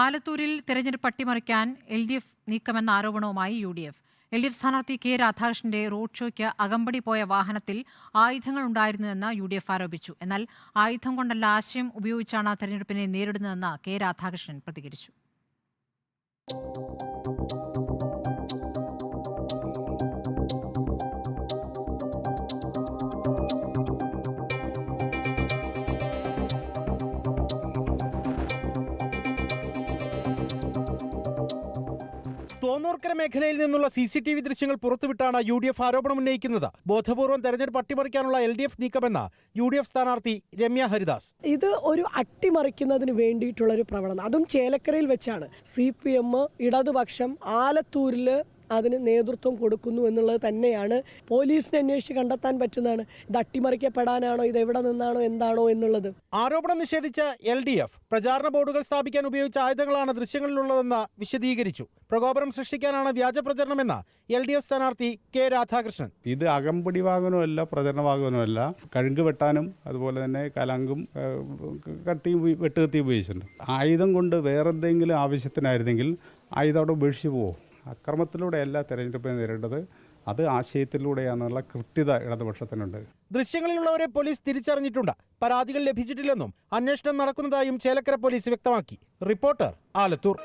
ആലത്തൂരിൽ തെരഞ്ഞെടുപ്പ് അട്ടിമറിക്കാൻ LDF നീക്കമെന്ന ആരോപണവുമായി UDF. LDF സ്ഥാനാർത്ഥി കെ രാധാകൃഷ്ണന്റെ റോഡ് ഷോയ്ക്ക് അകമ്പടി പോയ വാഹനത്തിൽ ആയുധങ്ങൾ ഉണ്ടായിരുന്നുവെന്ന് UDF ആരോപിച്ചു. എന്നാൽ ആയുധം കൊണ്ടല്ല, ആശയം ഉപയോഗിച്ചാണ് തെരഞ്ഞെടുപ്പിനെ നേരിടുന്നതെന്ന് കെ രാധാകൃഷ്ണൻ പ്രതികരിച്ചു. തോന്നൂർക്കര മേഖലയിൽ നിന്നുള്ള CCTV ദൃശ്യങ്ങൾ പുറത്തുവിട്ടാണ് UDF ആരോപണം ഉന്നയിക്കുന്നത്. ബോധപൂർവം തെരഞ്ഞെടുപ്പ് അട്ടിമറിക്കാനുള്ള LDF നീക്കമെന്ന UDF സ്ഥാനാർത്ഥി രമ്യ ഹരിദാസ്. ഇത് ഒരു അട്ടിമറിക്കുന്നതിന് വേണ്ടിയിട്ടുള്ള ഒരു പ്രവണത, അതും ചേലക്കരയിൽ വെച്ചാണ്. CPM ഇടതുപക്ഷം ആലത്തൂരിൽ അതിന് നേതൃത്വം കൊടുക്കുന്നു എന്നുള്ളത് തന്നെയാണ് പോലീസിനെ അന്വേഷിച്ച് കണ്ടെത്താൻ പറ്റുന്നതാണ്. ഇത് അട്ടിമറിക്കപ്പെടാനാണോ, ഇത് എവിടെ നിന്നാണോ, എന്താണോ എന്നുള്ളത്. ആരോപണം നിഷേധിച്ച LDF പ്രചാരണ ബോർഡുകൾ സ്ഥാപിക്കാൻ ഉപയോഗിച്ച ആയുധങ്ങളാണ് ദൃശ്യങ്ങളിലുള്ളതെന്ന് വിശദീകരിച്ചു. പ്രകോപനം സൃഷ്ടിക്കാനാണ് വ്യാജ പ്രചരണമെന്ന് LDF സ്ഥാനാർത്ഥി കെ രാധാകൃഷ്ണൻ. ഇത് അകമ്പടി വാഹനമല്ല, പ്രചരണ വാഹനമല്ല. കഴുങ്ക് വെട്ടാനും അതുപോലെ തന്നെ കലങ്കും കത്തിയും വെട്ടുകത്തിയും ഉപയോഗിച്ചിട്ടുണ്ട്. ആയുധം കൊണ്ട് വേറെന്തെങ്കിലും ആവശ്യത്തിനായിരുന്നെങ്കിൽ ആയുധം അവിടെ ഉപേക്ഷിച്ച് പോകും. അക്രമത്തിലൂടെയല്ല തെരഞ്ഞെടുപ്പിനെ നേരിടേണ്ടത്, അത് ആശയത്തിലൂടെയാണെന്നുള്ള കൃത്യത ഇടതുപക്ഷത്തിനുണ്ട്. ദൃശ്യങ്ങളിലുള്ളവരെ പോലീസ് തിരിച്ചറിഞ്ഞിട്ടുണ്ട്. പരാതികൾ ലഭിച്ചിട്ടില്ലെന്നും അന്വേഷണം നടക്കുന്നതായും ചേലക്കര പോലീസ് വ്യക്തമാക്കി. റിപ്പോർട്ടർ, ആലത്തൂർ.